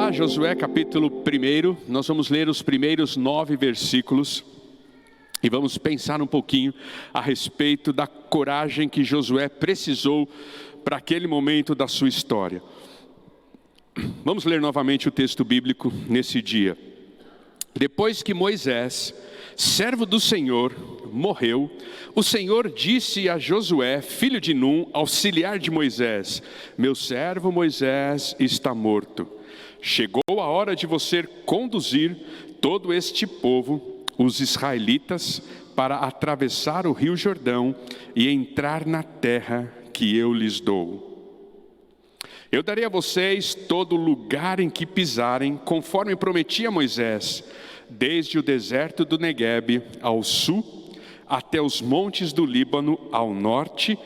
lá, Josué capítulo 1, nós vamos ler os primeiros 9 versículos e vamos pensar um pouquinho a respeito da coragem que Josué precisou para aquele momento da sua história. Vamos ler novamente o texto bíblico nesse dia. Depois que Moisés, servo do Senhor, morreu, o Senhor disse a Josué, filho de Num, auxiliar de Moisés: meu servo Moisés está morto. Chegou a hora de você conduzir todo este povo, os israelitas, para atravessar o rio Jordão e entrar na terra que eu lhes dou. Eu darei a vocês todo lugar em que pisarem, conforme prometi a Moisés, desde o deserto do Neguebe ao sul, até os montes do Líbano ao norte,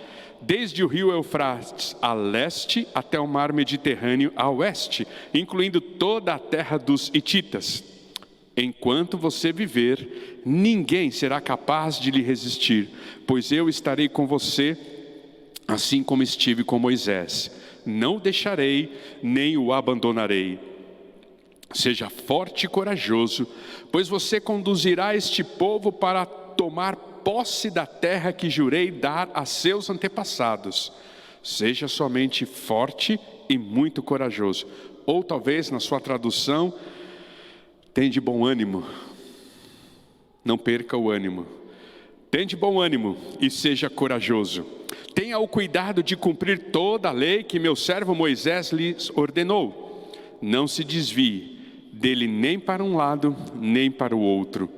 desde o rio Eufrates a leste, até o mar Mediterrâneo a oeste, incluindo toda a terra dos hititas. Enquanto você viver, ninguém será capaz de lhe resistir, pois eu estarei com você, assim como estive com Moisés. Não o deixarei, nem o abandonarei. Seja forte e corajoso, pois você conduzirá este povo para tomar posse da terra que jurei dar a seus antepassados. Seja somente forte e muito corajoso. Ou talvez na sua tradução, tem de bom ânimo. Não perca o ânimo. Tem de bom ânimo e seja corajoso. Tenha o cuidado de cumprir toda a lei que meu servo Moisés lhes ordenou. Não se desvie dele nem para um lado, nem para o outro.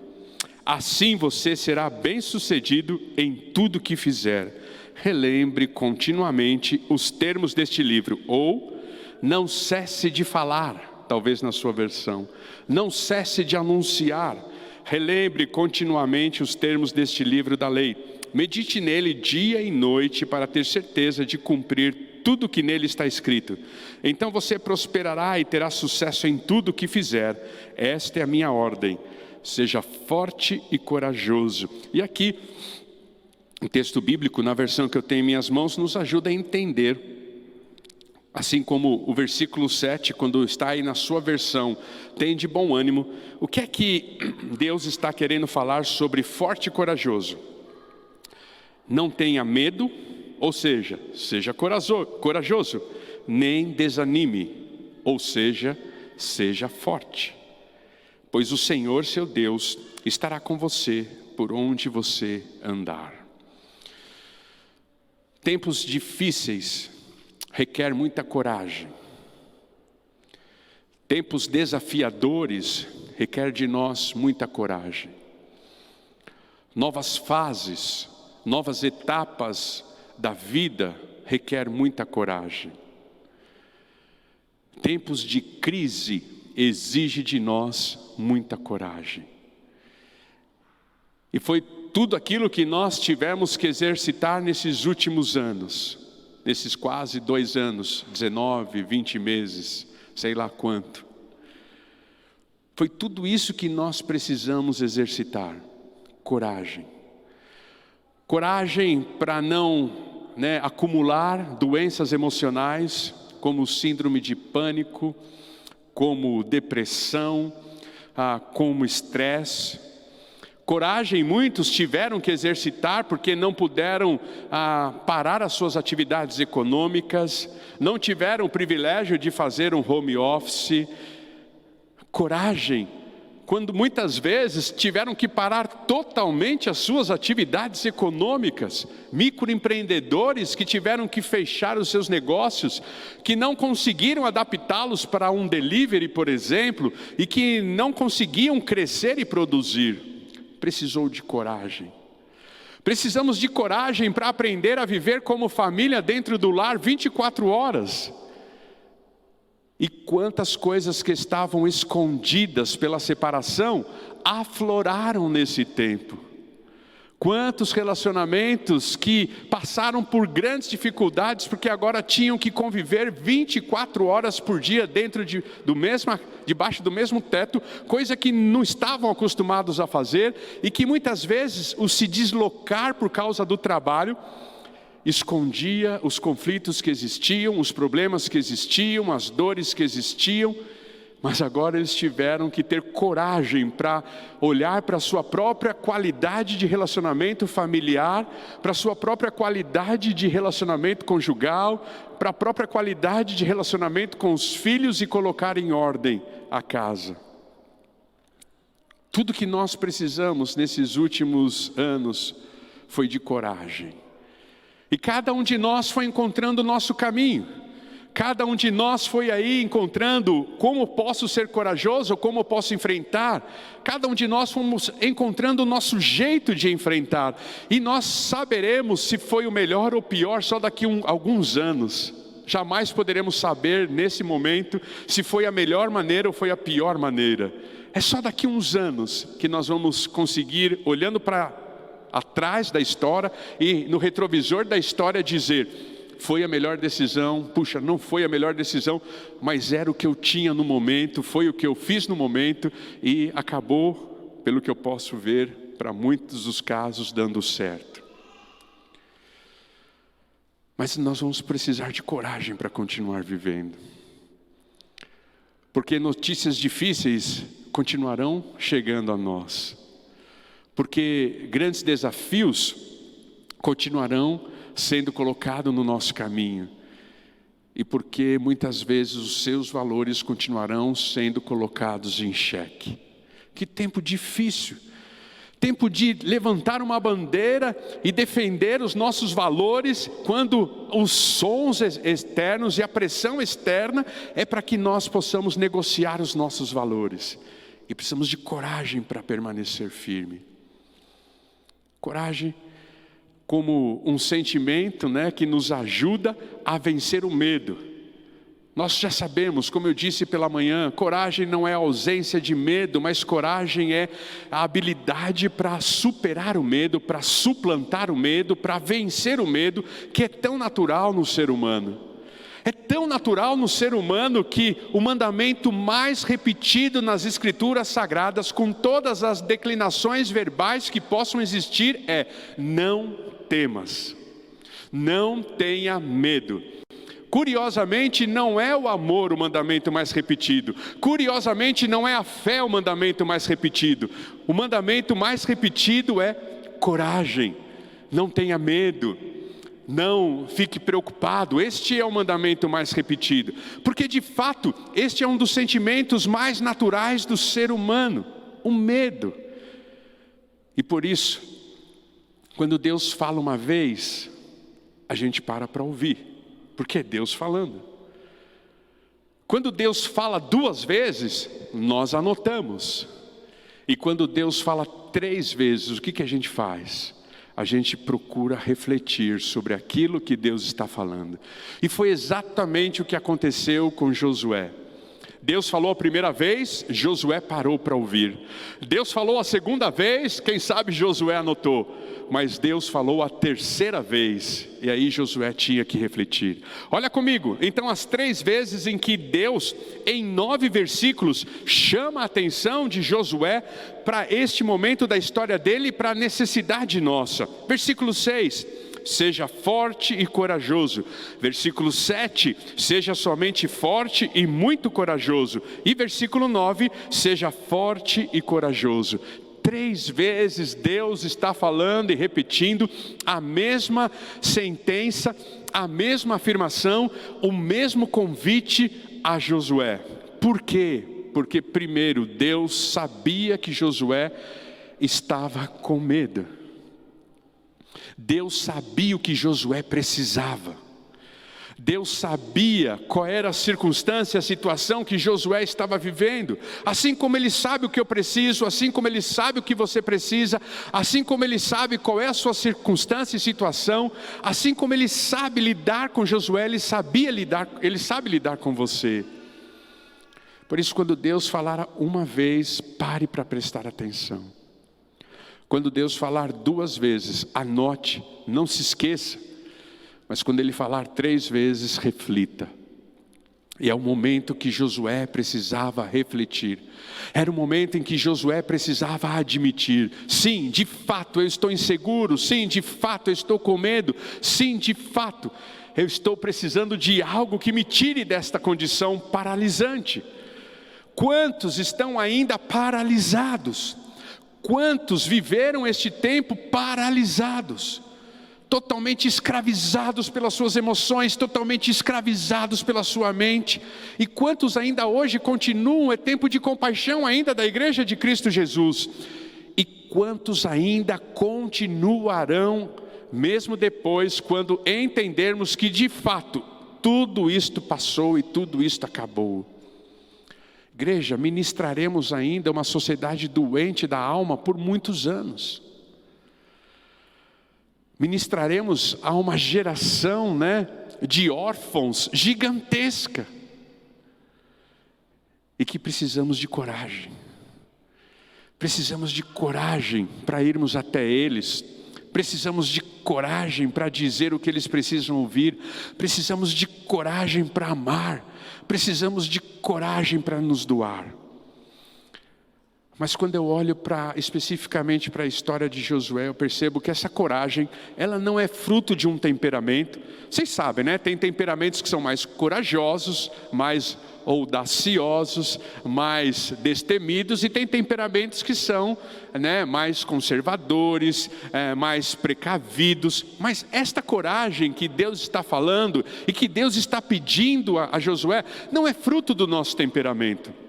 Assim você será bem-sucedido em tudo que fizer. Relembre continuamente os termos deste livro, ou não cesse de falar, talvez na sua versão. Não cesse de anunciar. Relembre continuamente os termos deste livro da lei. Medite nele dia e noite para ter certeza de cumprir tudo que nele está escrito. Então você prosperará e terá sucesso em tudo que fizer. Esta é a minha ordem. Seja forte e corajoso. E aqui, o texto bíblico, na versão que eu tenho em minhas mãos, nos ajuda a entender. Assim como o versículo 7, quando está aí na sua versão, tem de bom ânimo. O que é que Deus está querendo falar sobre forte e corajoso? Não tenha medo, ou seja, seja corajoso, nem desanime, ou seja, seja forte. Pois o Senhor, seu Deus, estará com você por onde você andar. Tempos difíceis requer muita coragem. Tempos desafiadores requer de nós muita coragem. Novas fases, novas etapas da vida requer muita coragem. Tempos de crise exige de nós muita coragem. E foi tudo aquilo que nós tivemos que exercitar nesses últimos anos, nesses quase 2 anos, 19, 20 meses, sei lá quanto. Foi tudo isso que nós precisamos exercitar. Coragem. Coragem para não acumular doenças emocionais, como síndrome de pânico, como depressão, como estresse. Coragem muitos tiveram que exercitar porque não puderam parar as suas atividades econômicas, não tiveram o privilégio de fazer um home office. Coragem quando muitas vezes tiveram que parar totalmente as suas atividades econômicas, microempreendedores que tiveram que fechar os seus negócios, que não conseguiram adaptá-los para um delivery, por exemplo, e que não conseguiam crescer e produzir. Precisou de coragem. Precisamos de coragem para aprender a viver como família dentro do lar 24 horas. E quantas coisas que estavam escondidas pela separação afloraram nesse tempo. Quantos relacionamentos que passaram por grandes dificuldades porque agora tinham que conviver 24 horas por dia debaixo do mesmo teto, coisa que não estavam acostumados a fazer e que muitas vezes o se deslocar por causa do trabalho escondia os conflitos que existiam, os problemas que existiam, as dores que existiam, Mas agora eles tiveram que ter coragem para olhar para a sua própria qualidade de relacionamento familiar, para a sua própria qualidade de relacionamento conjugal, para a própria qualidade de relacionamento com os filhos e colocar em ordem a casa. Tudo que nós precisamos nesses últimos anos foi de coragem. E cada um de nós foi encontrando o nosso caminho. Cada um de nós foi aí encontrando como posso ser corajoso, como posso enfrentar. Cada um de nós fomos encontrando o nosso jeito de enfrentar. E nós saberemos se foi o melhor ou pior só daqui a alguns anos. Jamais poderemos saber nesse momento se foi a melhor maneira ou foi a pior maneira. É só daqui a uns anos que nós vamos conseguir, olhando para atrás da história e no retrovisor da história, dizer: foi a melhor decisão, puxa, não foi a melhor decisão, mas era o que eu tinha no momento, foi o que eu fiz no momento e acabou, pelo que eu posso ver, para muitos dos casos, dando certo. Mas nós vamos precisar de coragem para continuar vivendo. Porque notícias difíceis continuarão chegando a nós. Porque grandes desafios continuarão sendo colocados no nosso caminho. E porque muitas vezes os seus valores continuarão sendo colocados em xeque. Que tempo difícil. Tempo de levantar uma bandeira e defender os nossos valores, quando os sons externos e a pressão externa é para que nós possamos negociar os nossos valores. E precisamos de coragem para permanecer firme. Coragem como um sentimento, que nos ajuda a vencer o medo. Nós já sabemos, como eu disse pela manhã, coragem não é ausência de medo, mas coragem é a habilidade para superar o medo, para suplantar o medo, para vencer o medo, que é tão natural no ser humano. É tão natural no ser humano que o mandamento mais repetido nas Escrituras Sagradas, com todas as declinações verbais que possam existir, é: não temas, não tenha medo. Curiosamente, não é o amor o mandamento mais repetido. Curiosamente, não é a fé o mandamento mais repetido. O mandamento mais repetido é coragem, não tenha medo. Não fique preocupado. Este é o mandamento mais repetido, porque de fato este é um dos sentimentos mais naturais do ser humano, o medo. E por isso, quando Deus fala uma vez, a gente para ouvir, porque é Deus falando. Quando Deus fala 2 vezes, nós anotamos. E quando Deus fala 3 vezes, o que a gente faz? A gente procura refletir sobre aquilo que Deus está falando. E foi exatamente o que aconteceu com Josué. Deus falou a primeira vez, Josué parou para ouvir. Deus falou a segunda vez, quem sabe Josué anotou. Mas Deus falou a terceira vez, e aí Josué tinha que refletir. Olha comigo, então as 3 vezes em que Deus, em 9 versículos, chama a atenção de Josué para este momento da história dele e para a necessidade nossa. Versículo 6, seja forte e corajoso. Versículo 7, seja somente forte e muito corajoso. E versículo 9, seja forte e corajoso. 3 vezes Deus está falando e repetindo a mesma sentença, a mesma afirmação, o mesmo convite a Josué. Por quê? Porque primeiro Deus sabia que Josué estava com medo. Deus sabia o que Josué precisava. Deus sabia qual era a circunstância, a situação que Josué estava vivendo. Assim como Ele sabe o que eu preciso, assim como Ele sabe o que você precisa, assim como Ele sabe qual é a sua circunstância e situação, assim como Ele sabe lidar com Josué, Ele sabe lidar com você. Por isso, quando Deus falar uma vez, pare para prestar atenção. Quando Deus falar 2 vezes, anote, não se esqueça. Mas quando Ele falar 3 vezes, reflita. E é o momento que Josué precisava refletir. Era o momento em que Josué precisava admitir: sim, de fato eu estou inseguro. Sim, de fato eu estou com medo. Sim, de fato eu estou precisando de algo que me tire desta condição paralisante. Quantos estão ainda paralisados? Quantos viveram este tempo paralisados? Totalmente escravizados pelas suas emoções, totalmente escravizados pela sua mente. E quantos ainda hoje continuam, é tempo de compaixão ainda da igreja de Cristo Jesus. E quantos ainda continuarão, mesmo depois, quando entendermos que de fato, tudo isto passou e tudo isto acabou. Igreja, ministraremos ainda uma sociedade doente da alma por muitos anos. Ministraremos a uma geração, de órfãos gigantesca. E que precisamos de coragem. Precisamos de coragem para irmos até eles. Precisamos de coragem para dizer o que eles precisam ouvir. Precisamos de coragem para amar. Precisamos de coragem para nos doar. Mas quando eu olho especificamente para a história de Josué, eu percebo que essa coragem, ela não é fruto de um temperamento. Vocês sabem, tem temperamentos que são mais corajosos, mais audaciosos, mais destemidos, e tem temperamentos que são mais conservadores, mais precavidos. Mas esta coragem que Deus está falando e que Deus está pedindo a Josué, não é fruto do nosso temperamento.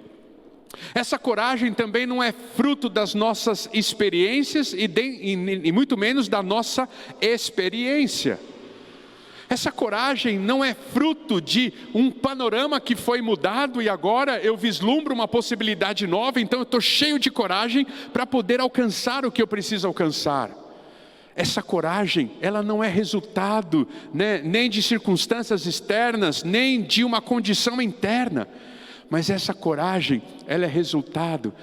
Essa coragem também não é fruto das nossas experiências e muito menos da nossa experiência. Essa coragem não é fruto de um panorama que foi mudado e agora eu vislumbro uma possibilidade nova, então eu estou cheio de coragem para poder alcançar o que eu preciso alcançar. Essa coragem, ela não é resultado nem de circunstâncias externas, nem de uma condição interna. Mas essa coragem, ela é resultado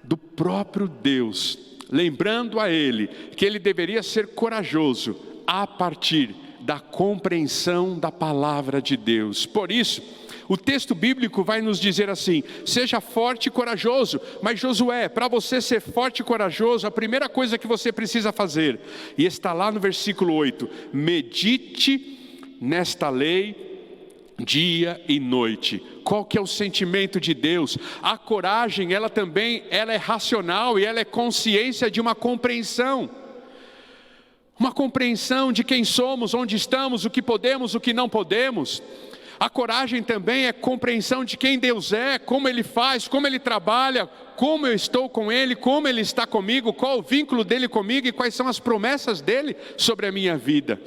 do próprio Deus, lembrando a Ele que Ele deveria ser corajoso a partir da compreensão da palavra de Deus. Por isso, o texto bíblico vai nos dizer assim: seja forte e corajoso. Mas Josué, para você ser forte e corajoso, a primeira coisa que você precisa fazer, e está lá no versículo 8, medite nesta lei dia e noite. Qual que é o sentimento de Deus? A coragem, ela é racional e ela é consciência de uma compreensão. Uma compreensão de quem somos, onde estamos, o que podemos, o que não podemos. A coragem também é compreensão de quem Deus é, como Ele faz, como Ele trabalha, como eu estou com Ele, como Ele está comigo, qual o vínculo dEle comigo e quais são as promessas dEle sobre a minha vida.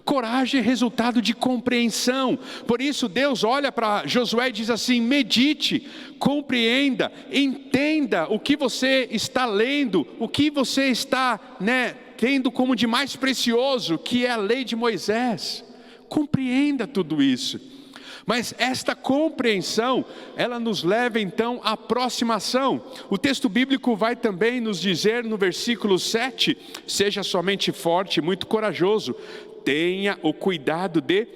Coragem é resultado de compreensão. Por isso Deus olha para Josué e diz assim: medite, compreenda, entenda o que você está lendo, o que você está tendo como de mais precioso, que é a lei de Moisés. Compreenda tudo isso. Mas esta compreensão, ela nos leva então à aproximação. O texto bíblico vai também nos dizer no versículo 7, seja somente forte, muito corajoso, tenha o cuidado de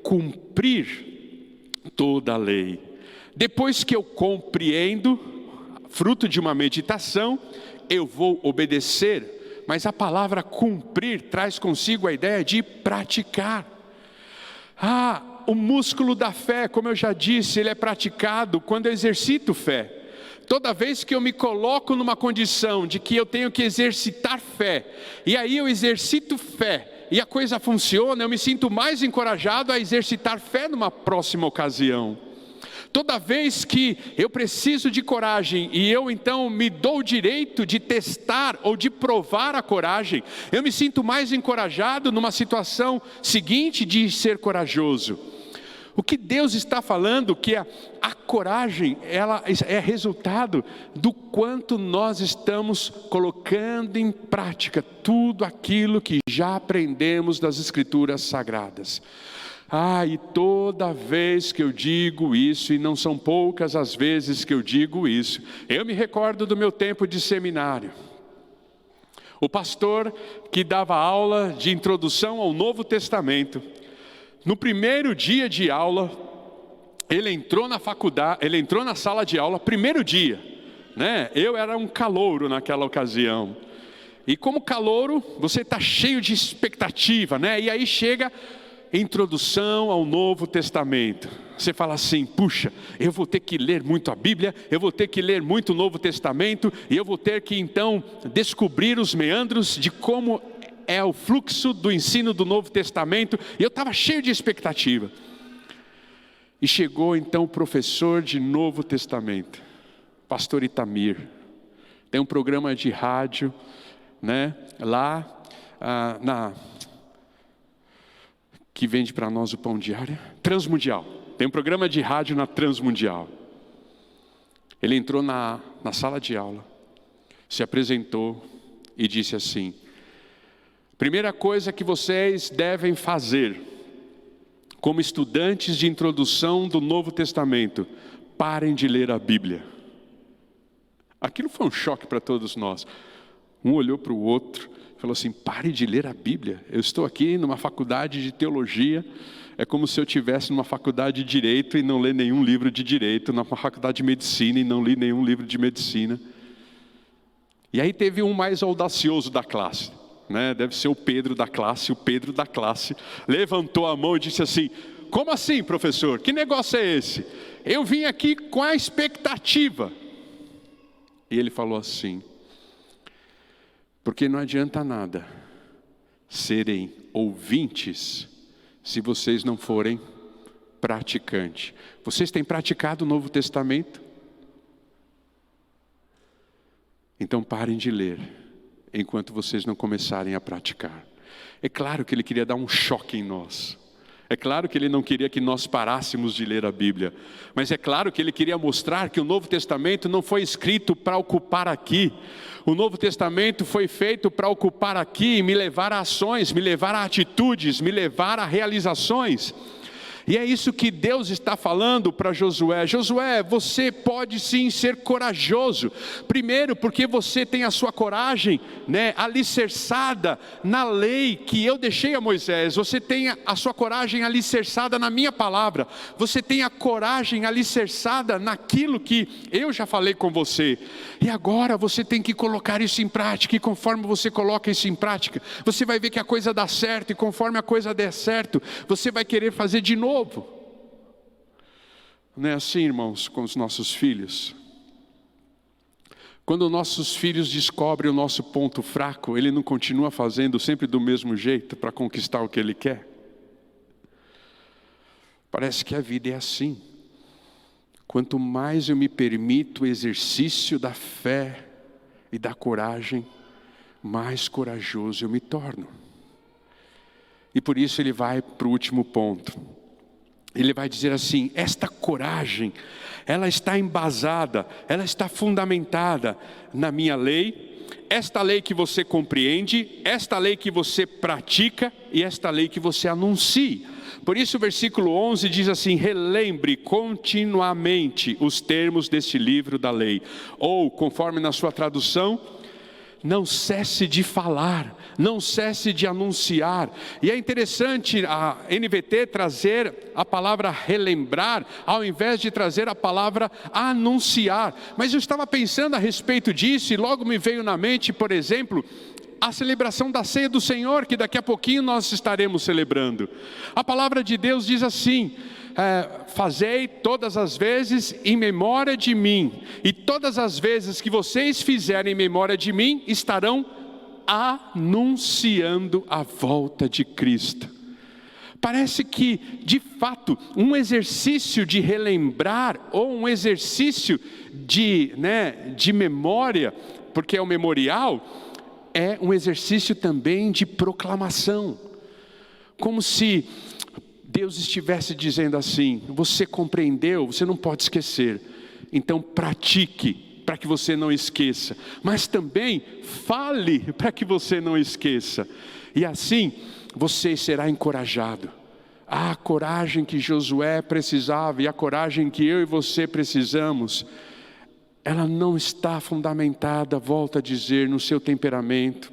cumprir toda a lei. Depois que eu compreendo, fruto de uma meditação, eu vou obedecer. Mas a palavra cumprir traz consigo a ideia de praticar. O músculo da fé, como eu já disse, ele é praticado quando eu exercito fé. Toda vez que eu me coloco numa condição de que eu tenho que exercitar fé, e aí eu exercito fé, e a coisa funciona, eu me sinto mais encorajado a exercitar fé numa próxima ocasião. Toda vez que eu preciso de coragem e eu então me dou o direito de testar ou de provar a coragem, eu me sinto mais encorajado numa situação seguinte de ser corajoso. O que Deus está falando, que a coragem, ela é resultado do quanto nós estamos colocando em prática tudo aquilo que já aprendemos das Escrituras Sagradas. E toda vez que eu digo isso, e não são poucas as vezes que eu digo isso, eu me recordo do meu tempo de seminário. O pastor que dava aula de introdução ao Novo Testamento, no primeiro dia de aula, ele entrou na faculdade, ele entrou na sala de aula, primeiro dia, Eu era um calouro naquela ocasião. E como calouro, você está cheio de expectativa, E aí chega introdução ao Novo Testamento. Você fala assim: puxa, eu vou ter que ler muito a Bíblia, eu vou ter que ler muito o Novo Testamento, e eu vou ter que então descobrir os meandros de como é o fluxo do ensino do Novo Testamento. E eu estava cheio de expectativa. E chegou então o professor de Novo Testamento, pastor Itamir. Tem um programa de rádio, né, lá que vende para nós o pão diário, Transmundial. Tem um programa de rádio na Transmundial. Ele entrou na sala de aula, se apresentou e disse assim: primeira coisa que vocês devem fazer, como estudantes de introdução do Novo Testamento, parem de ler a Bíblia. Aquilo foi um choque para todos nós. Um olhou para o outro, falou assim: pare de ler a Bíblia. Eu estou aqui numa faculdade de teologia, é como se eu estivesse numa faculdade de direito e não ler nenhum livro de direito, numa faculdade de medicina e não li nenhum livro de medicina. E aí teve um mais audacioso da classe, né? Deve ser o Pedro da classe. O Pedro da classe levantou a mão e disse assim: como assim, professor? Que negócio é esse? Eu vim aqui com a expectativa. E ele falou assim: porque não adianta nada serem ouvintes se vocês não forem praticantes. Vocês têm praticado o Novo Testamento? Então parem de ler enquanto vocês não começarem a praticar. É claro que ele queria dar um choque em nós. É claro que ele não queria que nós parássemos de ler a Bíblia. Mas é claro que ele queria mostrar que o Novo Testamento não foi escrito para ocupar aqui. O Novo Testamento foi feito para ocupar aqui, me levar a ações, me levar a atitudes, me levar a realizações. E é isso que Deus está falando para Josué. Josué, você pode sim ser corajoso. Primeiro, porque você tem a sua coragem, né, alicerçada na lei que eu deixei a Moisés. Você tem a sua coragem alicerçada na minha palavra. Você tem a coragem alicerçada naquilo que eu já falei com você. E agora você tem que colocar isso em prática. E conforme você coloca isso em prática, você vai ver que a coisa dá certo. E conforme a coisa der certo, você vai querer fazer de novo. Não é assim, irmãos, com os nossos filhos? Quando nossos filhos descobrem o nosso ponto fraco, ele não continua fazendo sempre do mesmo jeito para conquistar o que ele quer? Parece que a vida é assim. Quanto mais eu me permito o exercício da fé e da coragem, mais corajoso eu me torno. E por isso ele vai para o último ponto. Ele vai dizer assim: esta coragem, ela está embasada, ela está fundamentada na minha lei, esta lei que você compreende, esta lei que você pratica e esta lei que você anuncia. Por isso o versículo 11 diz assim: relembre continuamente os termos deste livro da lei. Ou, conforme na sua tradução, não cesse de falar, não cesse de anunciar. E é interessante a NVT trazer a palavra relembrar, ao invés de trazer a palavra anunciar. Mas eu estava pensando a respeito disso, e logo me veio na mente, por exemplo, a celebração da ceia do Senhor, que daqui a pouquinho nós estaremos celebrando. A palavra de Deus diz assim: fazei todas as vezes em memória de mim. E todas as vezes que vocês fizerem em memória de mim, estarão anunciando a volta de Cristo. Parece que, de fato, um exercício de relembrar, ou um exercício de memória, porque é o memorial, é um exercício também de proclamação. Como se Deus estivesse dizendo assim: você compreendeu, você não pode esquecer, então pratique para que você não esqueça, mas também fale para que você não esqueça, e assim você será encorajado. A coragem que Josué precisava e a coragem que eu e você precisamos, ela não está fundamentada, volto a dizer, no seu temperamento,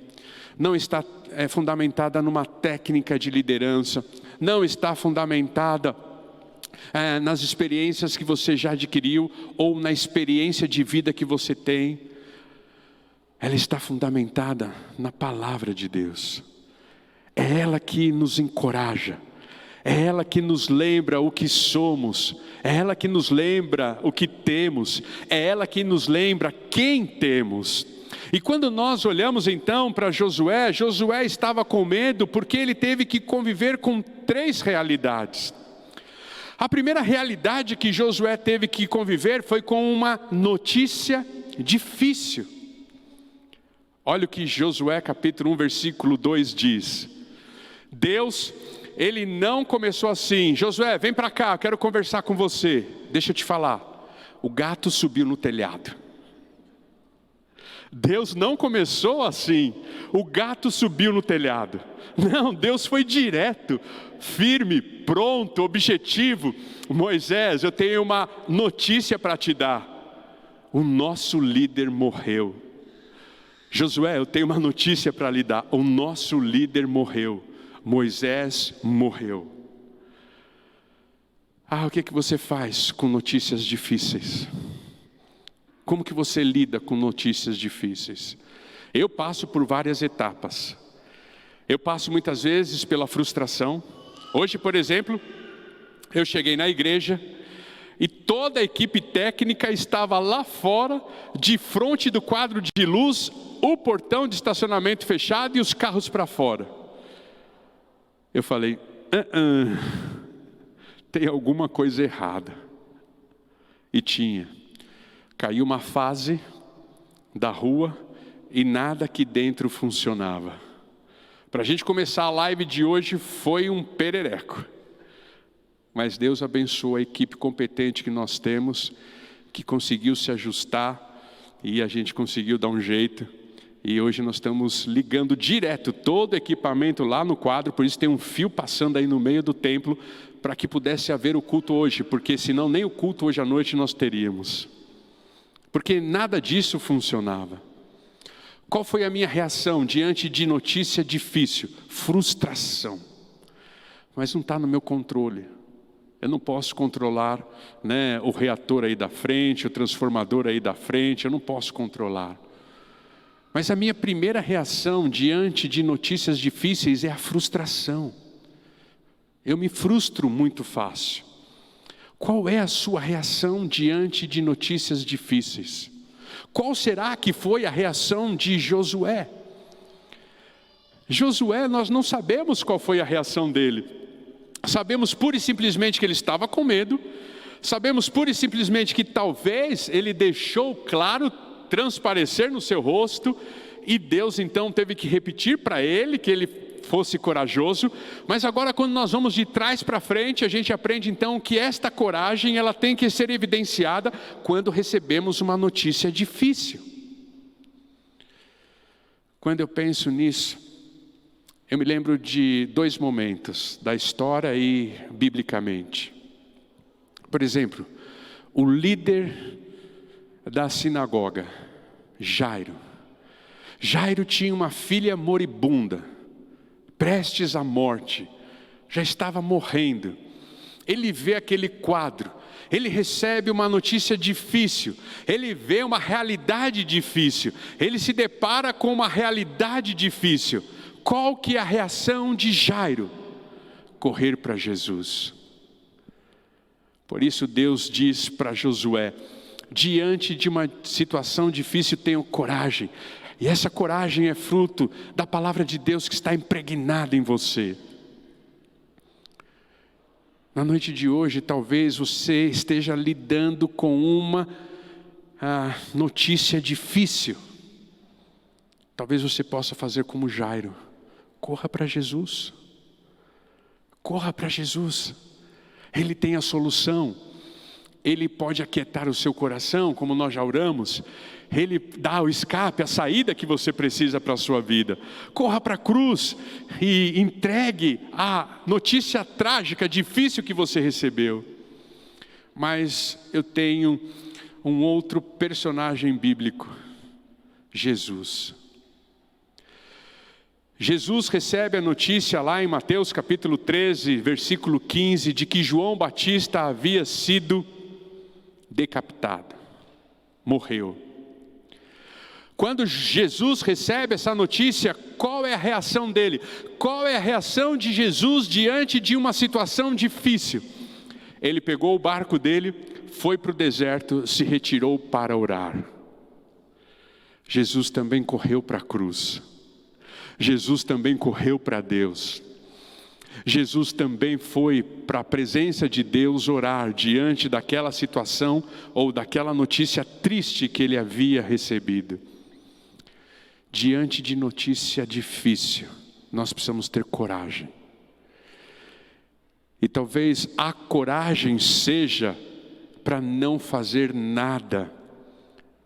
não está fundamentada numa técnica de liderança, não está fundamentada nas experiências que você já adquiriu, ou na experiência de vida que você tem. Ela está fundamentada na palavra de Deus. É ela que nos encoraja, é ela que nos lembra o que somos, é ela que nos lembra o que temos, é ela que nos lembra quem temos. E quando nós olhamos então para Josué, Josué estava com medo porque ele teve que conviver com 3 realidades. A primeira realidade que Josué teve que conviver foi com uma notícia difícil. Olha o que Josué capítulo 1 versículo 2 diz. Deus, ele não começou assim: Josué, vem para cá, eu quero conversar com você. Deixa eu te falar, o gato subiu no telhado. Deus não começou assim, o gato subiu no telhado. Não, Deus foi direto, firme, pronto, objetivo. Moisés, eu tenho uma notícia para te dar. O nosso líder morreu. Josué, eu tenho uma notícia para lhe dar. O nosso líder morreu. Moisés morreu. O que você faz com notícias difíceis? Como que você lida com notícias difíceis? Eu passo por várias etapas. Eu passo muitas vezes pela frustração. Hoje, por exemplo, eu cheguei na igreja e toda a equipe técnica estava lá fora, de frente do quadro de luz, o portão de estacionamento fechado e os carros para fora. Eu falei, tem alguma coisa errada. E tinha. Caiu uma fase da rua e nada aqui dentro funcionava. Para a gente começar a live de hoje foi um perereco. Mas Deus abençoa a equipe competente que nós temos, que conseguiu se ajustar e a gente conseguiu dar um jeito. E hoje nós estamos ligando direto todo o equipamento lá no quadro, por isso tem um fio passando aí no meio do templo, para que pudesse haver o culto hoje, porque senão nem o culto hoje à noite nós teríamos. Porque nada disso funcionava. Qual foi a minha reação diante de notícia difícil? Frustração. Mas não está no meu controle. Eu não posso controlar, o reator aí da frente, o transformador aí da frente, eu não posso controlar. Mas a minha primeira reação diante de notícias difíceis é a frustração. Eu me frustro muito fácil. Qual é a sua reação diante de notícias difíceis? Qual será que foi a reação de Josué? Josué, nós não sabemos qual foi a reação dele. Sabemos pura e simplesmente que ele estava com medo. Sabemos pura e simplesmente que talvez ele deixou claro, transparecer no seu rosto. E Deus então teve que repetir para ele que ele fosse corajoso. Mas agora quando nós vamos de trás para frente, a gente aprende então que esta coragem ela tem que ser evidenciada quando recebemos uma notícia difícil. Quando eu penso nisso, eu me lembro de 2 momentos da história e biblicamente. Por exemplo, o líder da sinagoga, Jairo. Jairo tinha uma filha moribunda, prestes à morte, já estava morrendo. Ele vê aquele quadro, ele recebe uma notícia difícil, ele vê uma realidade difícil, ele se depara com uma realidade difícil. Qual que é a reação de Jairo? Correr para Jesus. Por isso Deus diz para Josué, diante de uma situação difícil, tenha coragem. E essa coragem é fruto da palavra de Deus que está impregnada em você. Na noite de hoje, talvez você esteja lidando com uma notícia difícil. Talvez você possa fazer como Jairo. Corra para Jesus. Corra para Jesus. Ele tem a solução. Ele pode aquietar o seu coração, como nós já oramos. Ele dá o escape, a saída que você precisa para a sua vida. Corra para a cruz e entregue a notícia trágica, difícil que você recebeu. Mas eu tenho um outro personagem bíblico, Jesus. Jesus recebe a notícia lá em Mateus capítulo 13, versículo 15, de que João Batista havia sido decapitado, morreu. Quando Jesus recebe essa notícia, qual é a reação dele? Qual é a reação de Jesus diante de uma situação difícil? Ele pegou o barco dele, foi para o deserto, se retirou para orar. Jesus também correu para a cruz. Jesus também correu para Deus. Jesus também foi para a presença de Deus orar diante daquela situação ou daquela notícia triste que ele havia recebido. Diante de notícia difícil, nós precisamos ter coragem. E talvez a coragem seja para não fazer nada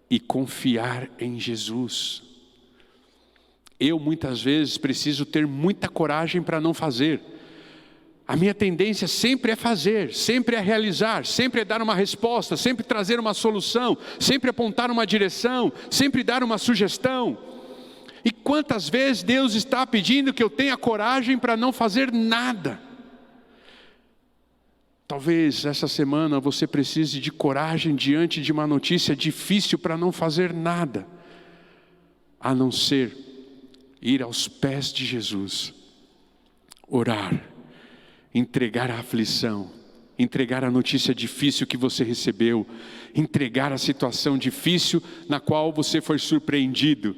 e confiar em Jesus. Eu muitas vezes preciso ter muita coragem para não fazer. A minha tendência sempre é fazer, sempre é realizar, sempre é dar uma resposta, sempre trazer uma solução, sempre apontar uma direção, sempre dar uma sugestão. E quantas vezes Deus está pedindo que eu tenha coragem para não fazer nada? Talvez essa semana você precise de coragem diante de uma notícia difícil para não fazer nada, a não ser ir aos pés de Jesus, orar, entregar a aflição, entregar a notícia difícil que você recebeu, entregar a situação difícil na qual você foi surpreendido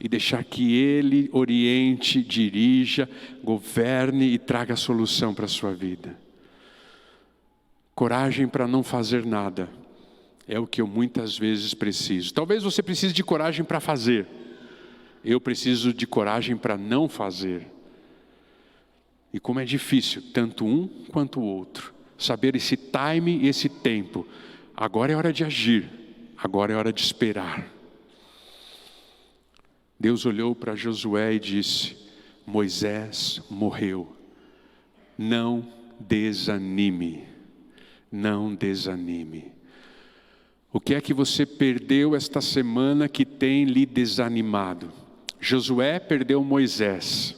e deixar que Ele oriente, dirija, governe e traga a solução para a sua vida. Coragem para não fazer nada é o que eu muitas vezes preciso. Talvez você precise de coragem para fazer. Eu preciso de coragem para não fazer. E como é difícil, tanto um quanto o outro, saber esse time e esse tempo. Agora é hora de agir, agora é hora de esperar. Deus olhou para Josué e disse: Moisés morreu, não desanime, não desanime. O que é que você perdeu esta semana que tem lhe desanimado? Josué perdeu Moisés.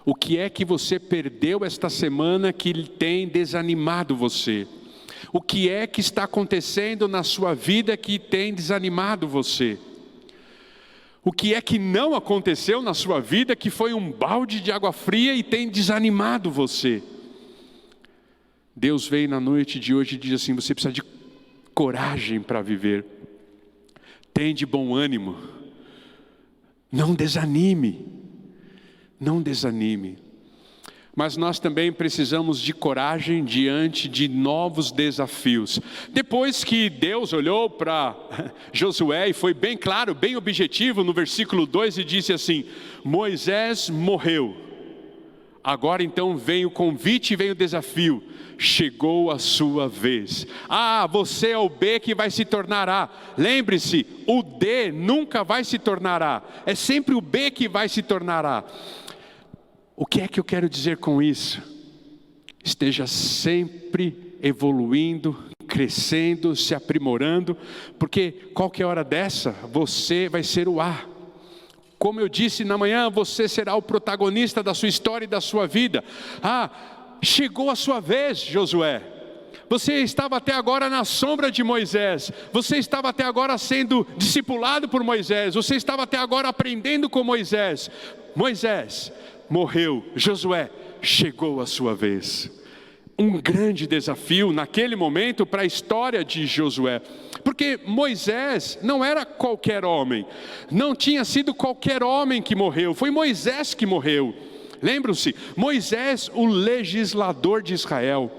O que é que você perdeu esta semana que tem desanimado você? O que é que está acontecendo na sua vida que tem desanimado você? O que é que não aconteceu na sua vida que foi um balde de água fria e tem desanimado você? Deus veio na noite de hoje e diz assim: você precisa de coragem para viver. Tem de bom ânimo. Não desanime. Não desanime. Mas nós também precisamos de coragem diante de novos desafios. Depois que Deus olhou para Josué e foi bem claro, bem objetivo no versículo 2 e disse assim: Moisés morreu. Agora então vem o convite e vem o desafio. Chegou a sua vez. Ah, você é o B que vai se tornar A. Lembre-se, o D nunca vai se tornar A. É sempre o B que vai se tornar A. O que é que eu quero dizer com isso? Esteja sempre evoluindo, crescendo, se aprimorando, porque qualquer hora dessa, você vai ser o A. Como eu disse na manhã, você será o protagonista da sua história e da sua vida. Ah, chegou a sua vez, Josué. Você estava até agora na sombra de Moisés. Você estava até agora sendo discipulado por Moisés. Você estava até agora aprendendo com Moisés. Moisés morreu. Josué, chegou a sua vez. Um grande desafio naquele momento para a história de Josué. Porque Moisés não era qualquer homem. Não tinha sido qualquer homem que morreu. Foi Moisés que morreu. Lembram-se? Moisés, o legislador de Israel.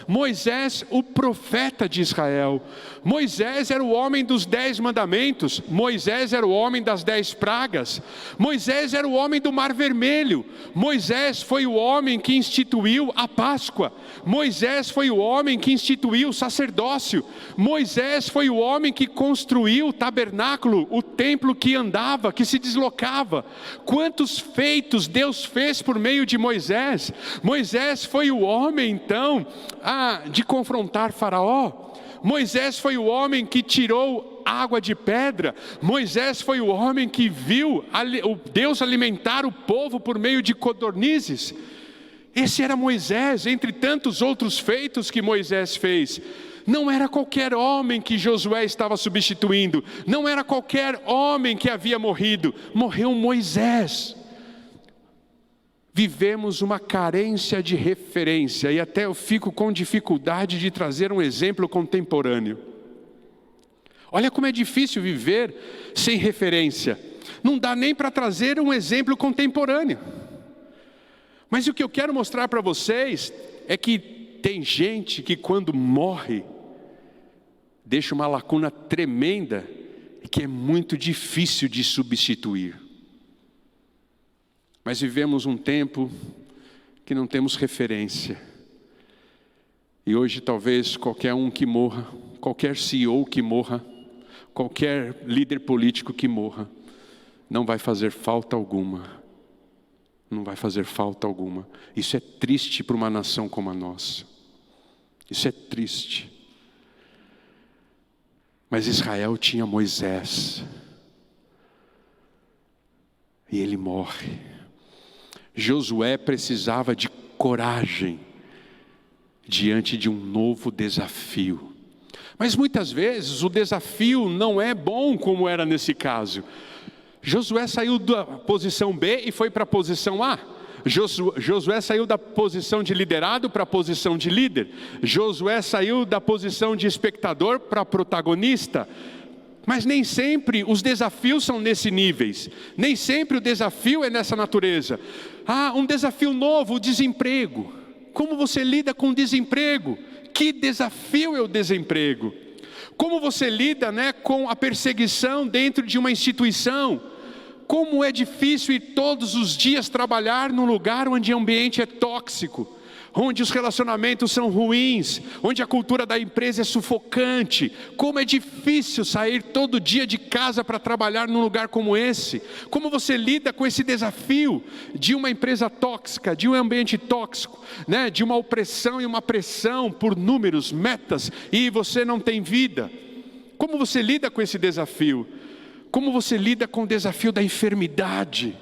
Moisés, o profeta de Israel. Moisés era o homem dos 10 mandamentos. Moisés era o homem das 10 pragas. Moisés era o homem do Mar Vermelho. Moisés foi o homem que instituiu a Páscoa. Moisés foi o homem que instituiu o sacerdócio. Moisés foi o homem que construiu o tabernáculo, o templo que andava, que se deslocava. Quantos feitos Deus fez por meio de Moisés? Moisés foi o homem então de confrontar Faraó. Moisés foi o homem que tirou água de pedra. Moisés foi o homem que viu Deus alimentar o povo por meio de codornizes. Esse era Moisés, entre tantos outros feitos que Moisés fez. Não era qualquer homem que Josué estava substituindo, não era qualquer homem que havia morrido, morreu Moisés. Vivemos uma carência de referência, e até eu fico com dificuldade de trazer um exemplo contemporâneo. Olha como é difícil viver sem referência, não dá nem para trazer um exemplo contemporâneo. Mas o que eu quero mostrar para vocês é que tem gente que quando morre, deixa uma lacuna tremenda e que é muito difícil de substituir. Mas vivemos um tempo que não temos referência. E hoje talvez qualquer um que morra, qualquer CEO que morra, qualquer líder político que morra, não vai fazer falta alguma. Não vai fazer falta alguma. Isso é triste para uma nação como a nossa. Isso é triste. Mas Israel tinha Moisés. E ele morre. Josué precisava de coragem diante de um novo desafio. Mas muitas vezes o desafio não é bom como era nesse caso. Josué saiu da posição B e foi para a posição A. Josué saiu da posição de liderado para a posição de líder. Josué saiu da posição de espectador para protagonista. Mas nem sempre os desafios são nesse níveis. Nem sempre o desafio é nessa natureza. Um desafio novo, o desemprego. Como você lida com o desemprego? Que desafio é o desemprego? Como você lida, com a perseguição dentro de uma instituição? Como é difícil ir todos os dias trabalhar num lugar onde o ambiente é tóxico, onde os relacionamentos são ruins, onde a cultura da empresa é sufocante. Como é difícil sair todo dia de casa para trabalhar num lugar como esse. Como você lida com esse desafio de uma empresa tóxica, de um ambiente tóxico, de uma opressão e uma pressão por números, metas, e você não tem vida. Como você lida com esse desafio? Como você lida com o desafio da enfermidade?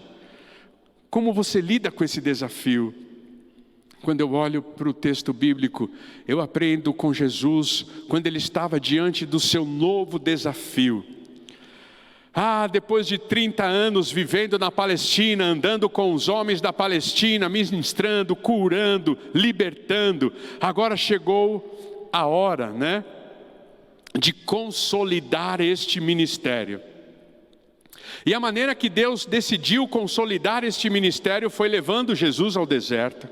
Como você lida com esse desafio? Quando eu olho para o texto bíblico, eu aprendo com Jesus, quando ele estava diante do seu novo desafio. Depois de 30 anos vivendo na Palestina, andando com os homens da Palestina, ministrando, curando, libertando, agora chegou a hora, de consolidar este ministério. E a maneira que Deus decidiu consolidar este ministério foi levando Jesus ao deserto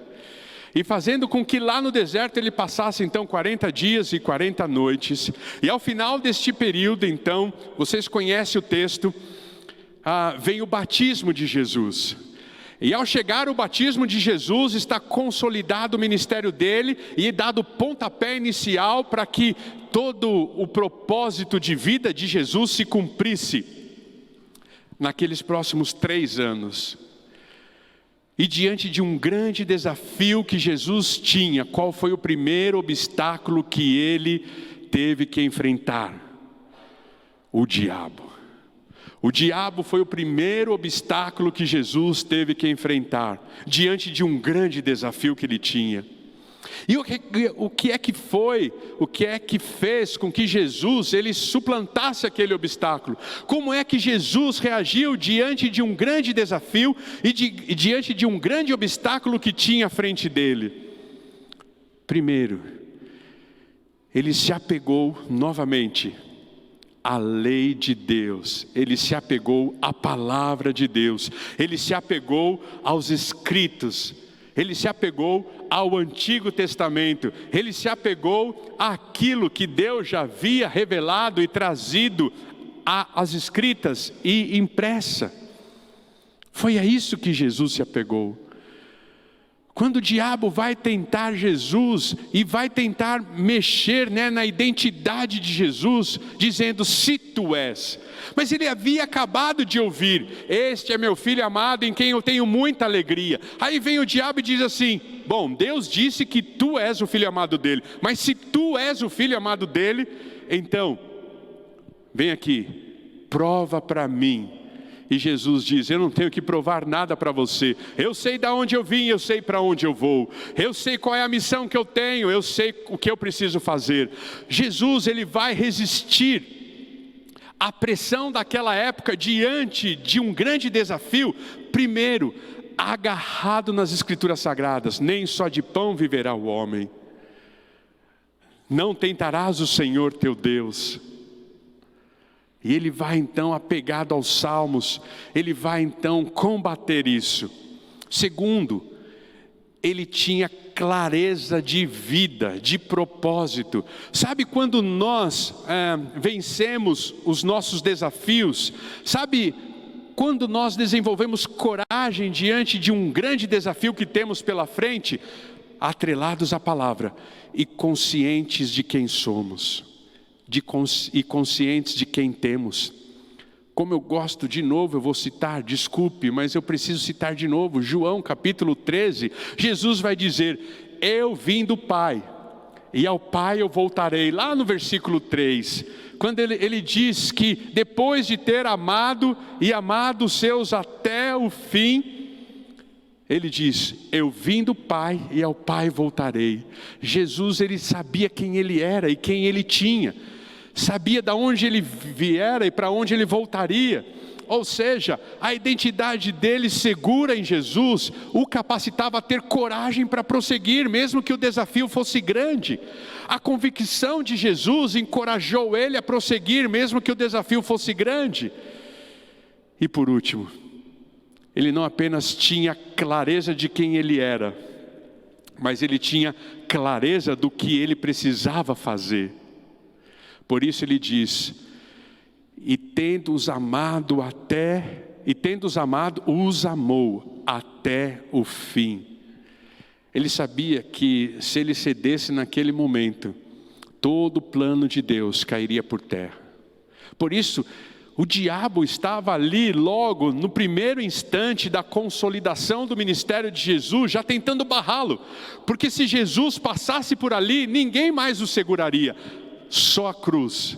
e fazendo com que lá no deserto ele passasse então 40 dias e 40 noites. E ao final deste período então, vocês conhecem o texto, vem o batismo de Jesus. E ao chegar o batismo de Jesus, está consolidado o ministério dele e dado o pontapé inicial para que todo o propósito de vida de Jesus se cumprisse naqueles próximos 3 anos. E diante de um grande desafio que Jesus tinha, qual foi o primeiro obstáculo que ele teve que enfrentar? O diabo. O diabo foi o primeiro obstáculo que Jesus teve que enfrentar, diante de um grande desafio que ele tinha. E o que é que fez com que Jesus ele suplantasse aquele obstáculo? Como é que Jesus reagiu diante de um grande desafio e diante de um grande obstáculo que tinha à frente dele? Primeiro, ele se apegou novamente à lei de Deus, ele se apegou à palavra de Deus, ele se apegou aos escritos, ele se apegou ao Antigo Testamento, ele se apegou àquilo que Deus já havia revelado e trazido às escritas e impressa. Foi a isso que Jesus se apegou. Quando o diabo vai tentar Jesus e vai tentar mexer na identidade de Jesus, dizendo, se tu és. Mas ele havia acabado de ouvir, este é meu filho amado em quem eu tenho muita alegria. Aí vem o diabo e diz assim, bom, Deus disse que tu és o filho amado dele, mas se tu és o filho amado dele, então, vem aqui, prova para mim. E Jesus diz: eu não tenho que provar nada para você. Eu sei de onde eu vim, eu sei para onde eu vou. Eu sei qual é a missão que eu tenho, eu sei o que eu preciso fazer. Jesus, ele vai resistir à pressão daquela época diante de um grande desafio. Primeiro, agarrado nas Escrituras Sagradas: nem só de pão viverá o homem. Não tentarás o Senhor teu Deus. E ele vai então, apegado aos salmos, ele vai então combater isso. Segundo, ele tinha clareza de vida, de propósito. Sabe quando nós vencemos os nossos desafios? Sabe quando nós desenvolvemos coragem diante de um grande desafio que temos pela frente? Atrelados à palavra e conscientes de quem somos. E conscientes de quem temos. Como eu gosto, de novo eu vou citar, desculpe, mas eu preciso citar de novo, João capítulo 13, Jesus vai dizer: eu vim do Pai, e ao Pai eu voltarei. Lá no versículo 3, quando ele diz que depois de ter amado e amado os seus até o fim, ele diz: eu vim do Pai e ao Pai voltarei. Jesus, ele sabia quem ele era e quem ele tinha. Sabia de onde ele viera e para onde ele voltaria. Ou seja, a identidade dele segura em Jesus o capacitava a ter coragem para prosseguir, mesmo que o desafio fosse grande. A convicção de Jesus encorajou ele a prosseguir, mesmo que o desafio fosse grande. E por último, ele não apenas tinha clareza de quem ele era, mas ele tinha clareza do que ele precisava fazer. Por isso ele diz: e tendo-os amado, os amou até o fim. Ele sabia que se ele cedesse naquele momento, todo o plano de Deus cairia por terra. Por isso, o diabo estava ali logo no primeiro instante da consolidação do ministério de Jesus, já tentando barrá-lo. Porque se Jesus passasse por ali, ninguém mais o seguraria. Só a cruz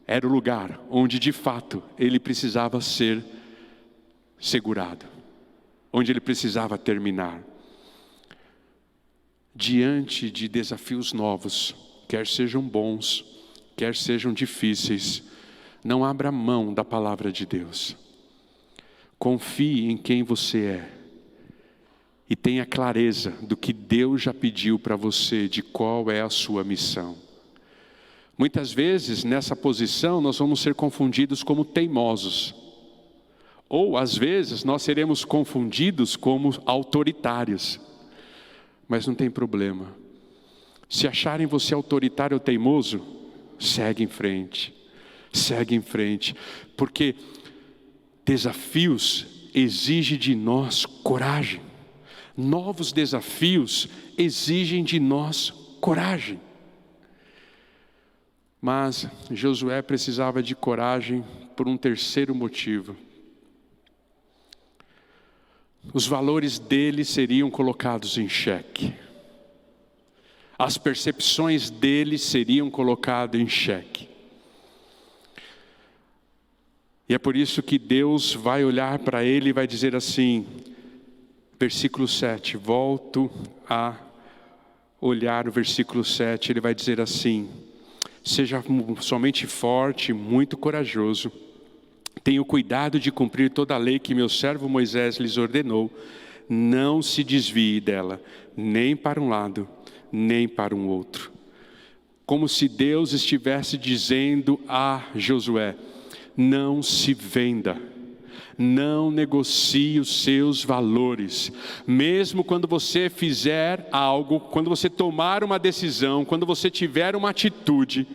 era o lugar onde de fato ele precisava ser segurado, onde ele precisava terminar. Diante de desafios novos, quer sejam bons, quer sejam difíceis, não abra mão da palavra de Deus. Confie em quem você é e tenha clareza do que Deus já pediu para você, de qual é a sua missão. Muitas vezes nessa posição nós vamos ser confundidos como teimosos, ou às vezes nós seremos confundidos como autoritários. Mas não tem problema. Se acharem você autoritário ou teimoso, segue em frente. Segue em frente. Porque desafios exigem de nós coragem. Novos desafios exigem de nós coragem. Mas Josué precisava de coragem por um terceiro motivo. Os valores dele seriam colocados em xeque. As percepções dele seriam colocadas em xeque. E é por isso que Deus vai olhar para ele e vai dizer assim, versículo 7, volto a olhar o versículo 7, ele vai dizer assim: seja somente forte, muito corajoso, tenha o cuidado de cumprir toda a lei que meu servo Moisés lhes ordenou, não se desvie dela, nem para um lado, nem para um outro. Como se Deus estivesse dizendo a Josué: não se venda, não negocie os seus valores. Mesmo quando você fizer algo, quando você tomar uma decisão, quando você tiver uma atitude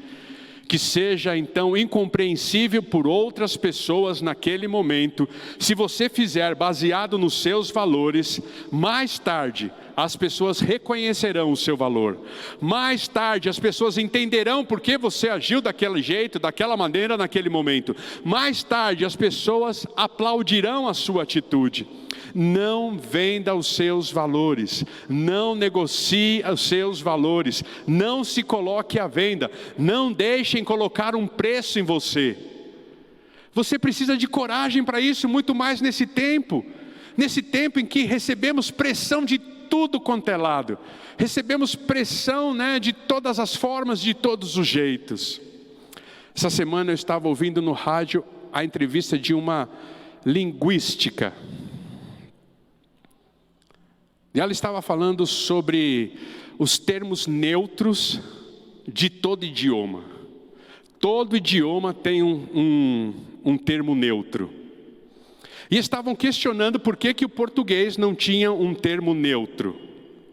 que seja então incompreensível por outras pessoas naquele momento, se você fizer baseado nos seus valores, mais tarde as pessoas reconhecerão o seu valor. Mais tarde as pessoas entenderão por que você agiu daquele jeito, daquela maneira naquele momento. Mais tarde as pessoas aplaudirão a sua atitude. Não venda os seus valores, não negocie os seus valores, não se coloque à venda, não deixem colocar um preço em você. Você precisa de coragem para isso, muito mais nesse tempo em que recebemos pressão de tudo quanto é lado. Recebemos pressão, de todas as formas, de todos os jeitos. Essa semana eu estava ouvindo no rádio a entrevista de uma linguística. E ela estava falando sobre os termos neutros de todo idioma. Todo idioma tem um termo neutro. E estavam questionando por que o português não tinha um termo neutro.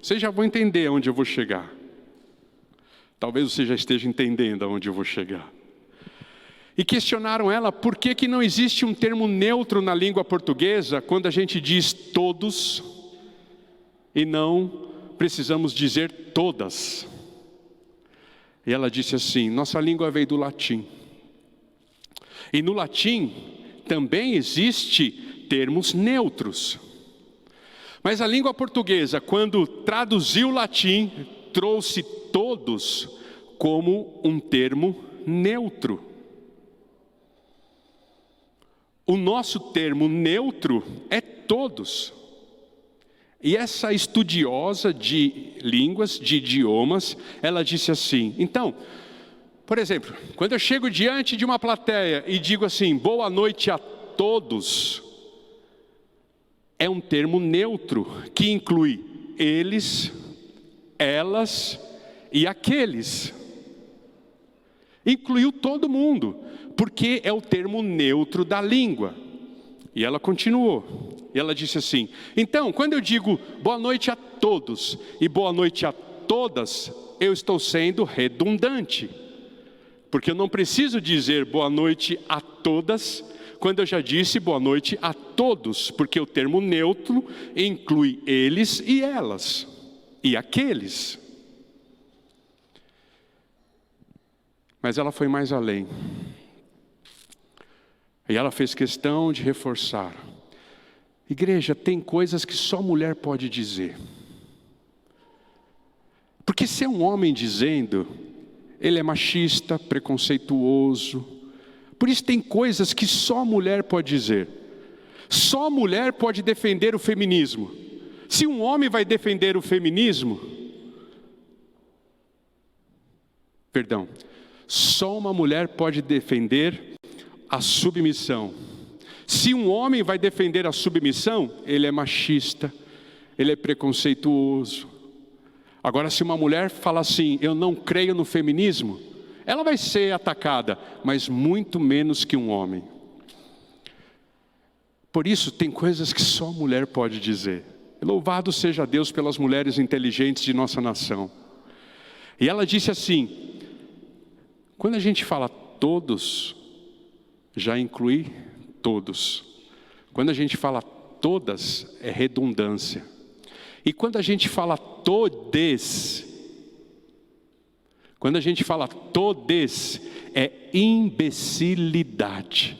Vocês já vão entender aonde eu vou chegar. Talvez você já esteja entendendo aonde eu vou chegar. E questionaram ela por que não existe um termo neutro na língua portuguesa quando a gente diz todos e não precisamos dizer todas. E ela disse assim: nossa língua veio do latim. E no latim também existe termos neutros. Mas a língua portuguesa, quando traduziu o latim, trouxe todos como um termo neutro. O nosso termo neutro é todos. E essa estudiosa de línguas, de idiomas, ela disse assim: então, por exemplo, quando eu chego diante de uma plateia e digo assim, boa noite a todos, é um termo neutro, que inclui eles, elas e aqueles. Incluiu todo mundo, porque é o termo neutro da língua. E ela continuou, e ela disse assim: então, quando eu digo boa noite a todos e boa noite a todas, eu estou sendo redundante, porque eu não preciso dizer boa noite a todas, quando eu já disse boa noite a todos, porque o termo neutro inclui eles e elas, e aqueles. Mas ela foi mais além. E ela fez questão de reforçar: igreja, tem coisas que só mulher pode dizer. Porque se é um homem dizendo, ele é machista, preconceituoso. Por isso tem coisas que só mulher pode dizer. Só mulher pode defender o feminismo. Se um homem vai defender o feminismo, só uma mulher pode defender a submissão. Se um homem vai defender a submissão, ele é machista, ele é preconceituoso. Agora, se uma mulher fala assim, eu não creio no feminismo, ela vai ser atacada, mas muito menos que um homem. Por isso, tem coisas que só mulher pode dizer. Louvado seja Deus pelas mulheres inteligentes de nossa nação. E ela disse assim: quando a gente fala todos, já inclui todos. Quando a gente fala todas, é redundância. E quando a gente fala todes, é imbecilidade.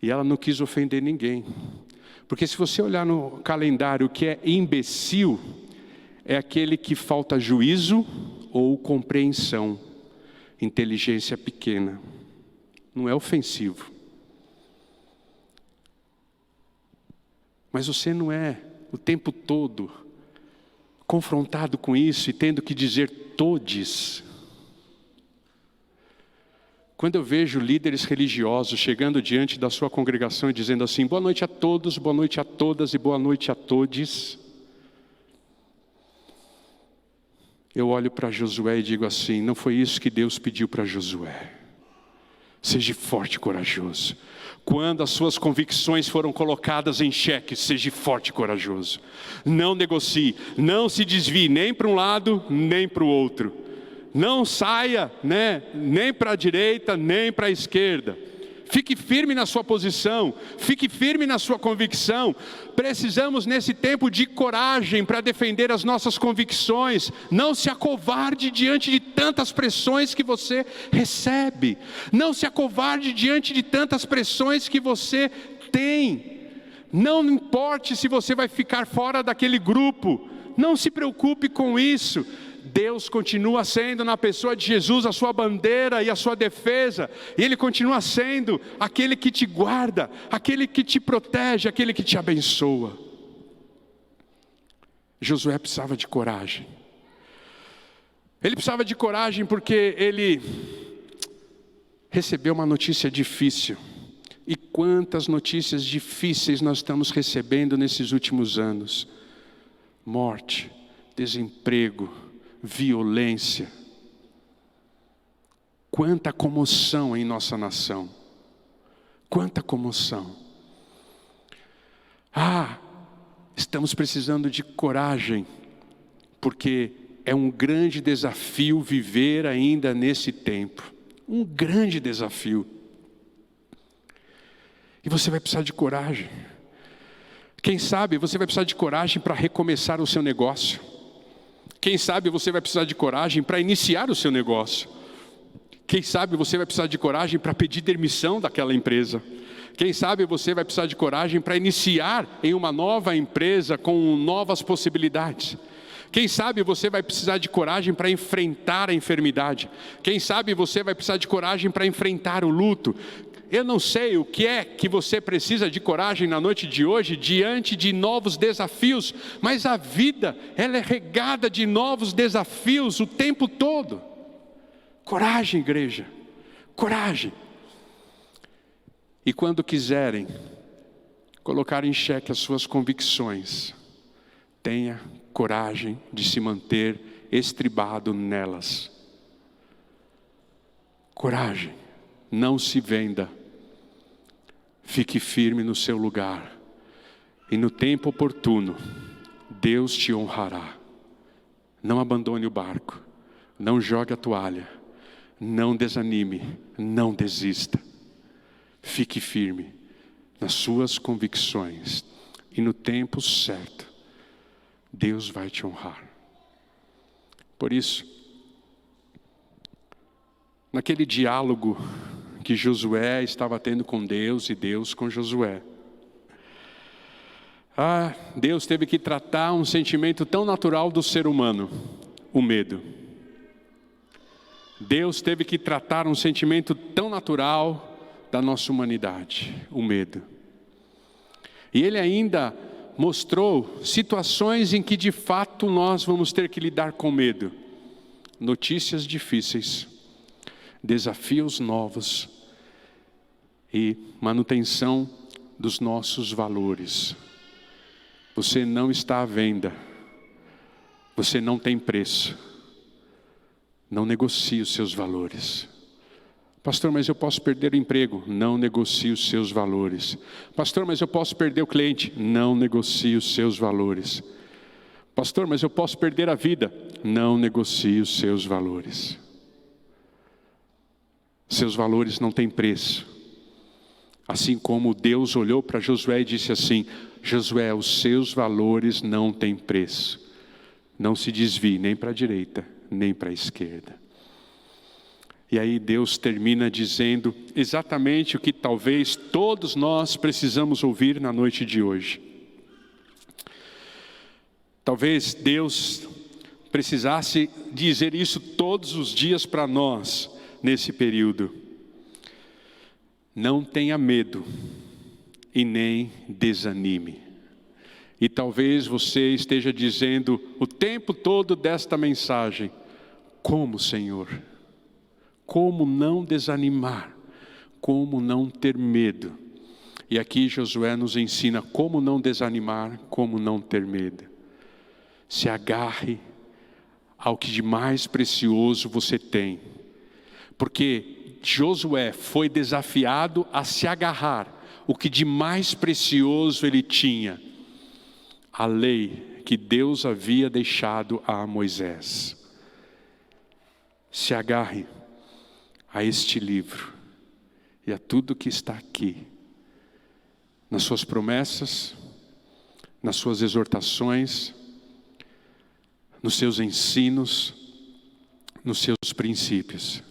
E ela não quis ofender ninguém. Porque se você olhar no calendário, o que é imbecil é aquele que falta juízo ou compreensão, inteligência pequena. Não é ofensivo. Mas você não é o tempo todo confrontado com isso e tendo que dizer todes. Quando eu vejo líderes religiosos chegando diante da sua congregação e dizendo assim, boa noite a todos, boa noite a todas e boa noite a todes, eu olho para Josué e digo assim, não foi isso que Deus pediu para Josué. Seja forte e corajoso. Quando as suas convicções foram colocadas em xeque, seja forte e corajoso. Não negocie, não se desvie nem para um lado, nem para o outro. Não saia, nem para a direita, nem para a esquerda. Fique firme na sua posição, fique firme na sua convicção. Precisamos nesse tempo de coragem para defender as nossas convicções. Não se acovarde diante de tantas pressões que você recebe. Não se acovarde diante de tantas pressões que você tem. Não importe se você vai ficar fora daquele grupo. Não se preocupe com isso. Deus continua sendo na pessoa de Jesus a sua bandeira e a sua defesa, e Ele continua sendo aquele que te guarda, aquele que te protege, aquele que te abençoa. Josué precisava de coragem. Ele precisava de coragem porque ele recebeu uma notícia difícil. E quantas notícias difíceis nós estamos recebendo nesses últimos anos: morte, desemprego, violência. Quanta comoção em nossa nação. Quanta comoção. Estamos precisando de coragem, porque é um grande desafio viver ainda nesse tempo. Um grande desafio. E você vai precisar de coragem. Quem sabe você vai precisar de coragem para recomeçar o seu negócio. Quem sabe você vai precisar de coragem para iniciar o seu negócio. Quem sabe você vai precisar de coragem para pedir demissão daquela empresa. Quem sabe você vai precisar de coragem para iniciar em uma nova empresa com novas possibilidades. Quem sabe você vai precisar de coragem para enfrentar a enfermidade. Quem sabe você vai precisar de coragem para enfrentar o luto. Eu não sei o que é que você precisa de coragem na noite de hoje, diante de novos desafios, mas a vida, ela é regada de novos desafios o tempo todo. Coragem, igreja, coragem. E quando quiserem colocar em xeque as suas convicções, tenha coragem de se manter estribado nelas. Coragem, não se venda. Fique firme no seu lugar. E no tempo oportuno, Deus te honrará. Não abandone o barco. Não jogue a toalha. Não desanime. Não desista. Fique firme nas suas convicções. E no tempo certo, Deus vai te honrar. Por isso, naquele diálogo que Josué estava tendo com Deus e Deus com Josué, Deus teve que tratar um sentimento tão natural do ser humano, o medo. Deus teve que tratar um sentimento tão natural da nossa humanidade, o medo. E Ele ainda mostrou situações em que de fato nós vamos ter que lidar com medo. Notícias difíceis, desafios novos e manutenção dos nossos valores. Você não está à venda. Você não tem preço. Não negocie os seus valores. Pastor, mas eu posso perder o emprego. Não negocie os seus valores. Pastor, mas eu posso perder o cliente. Não negocie os seus valores. Pastor, mas eu posso perder a vida. Não negocie os seus valores. Seus valores não têm preço. Assim como Deus olhou para Josué e disse assim: Josué, os seus valores não têm preço. Não se desvie nem para a direita, nem para a esquerda. E aí Deus termina dizendo exatamente o que talvez todos nós precisamos ouvir na noite de hoje. Talvez Deus precisasse dizer isso todos os dias para nós nesse período. Não tenha medo e nem desanime. E talvez você esteja dizendo o tempo todo desta mensagem: como, Senhor? Como não desanimar? Como não ter medo? E aqui Josué nos ensina como não desanimar, como não ter medo. Se agarre ao que de mais precioso você tem. Porque Josué foi desafiado a se agarrar o que de mais precioso ele tinha: a lei que Deus havia deixado a Moisés. Se agarre a este livro e a tudo que está aqui, nas suas promessas, nas suas exortações, nos seus ensinos, nos seus princípios.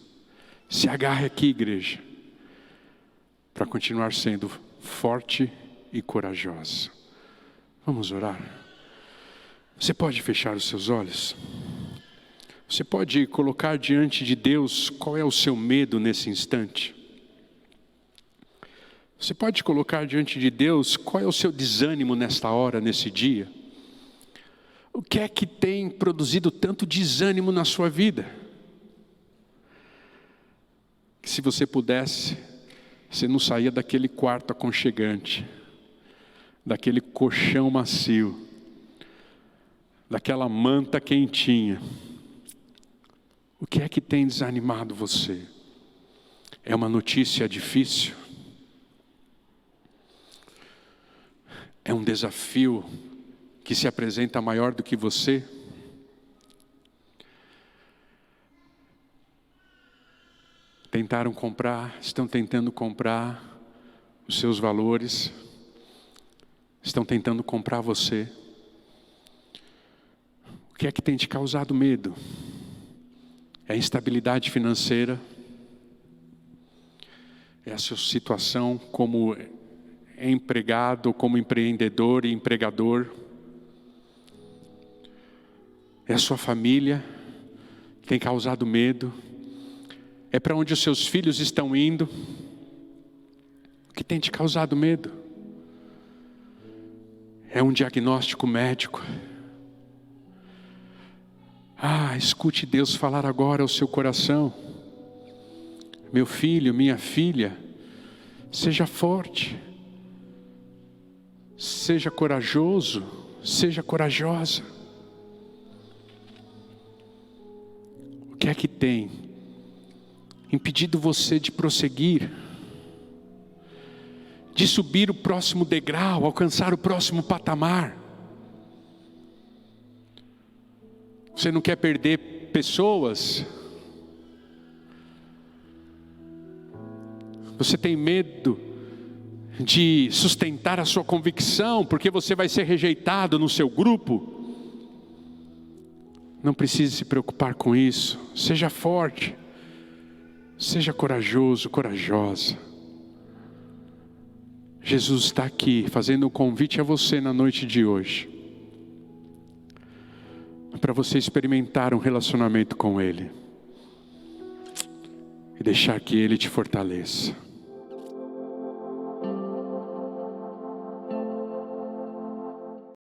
Se agarre aqui, igreja, para continuar sendo forte e corajosa. Vamos orar. Você pode fechar os seus olhos? Você pode colocar diante de Deus qual é o seu medo nesse instante. Você pode colocar diante de Deus qual é o seu desânimo nesta hora, nesse dia. O que é que tem produzido tanto desânimo na sua vida? Que se você pudesse, você não saía daquele quarto aconchegante, daquele colchão macio, daquela manta quentinha. O que é que tem desanimado você? É uma notícia difícil? É um desafio que se apresenta maior do que você? Estão tentando comprar os seus valores, estão tentando comprar você. O que é que tem te causado medo? É a instabilidade financeira? É a sua situação como empregado, como empreendedor e empregador? É a sua família que tem causado medo? É para onde os seus filhos estão indo? O que tem te causado medo? É um diagnóstico médico? Escute Deus falar agora ao seu coração. Meu filho, minha filha, seja forte, seja corajoso, seja corajosa. O que é que tem impedido você de prosseguir, de subir o próximo degrau, alcançar o próximo patamar? Você não quer perder pessoas? Você tem medo de sustentar a sua convicção, porque você vai ser rejeitado no seu grupo? Não precise se preocupar com isso. Seja forte, seja corajoso, corajosa. Jesus está aqui fazendo um convite a você na noite de hoje, para você experimentar um relacionamento com Ele e deixar que Ele te fortaleça.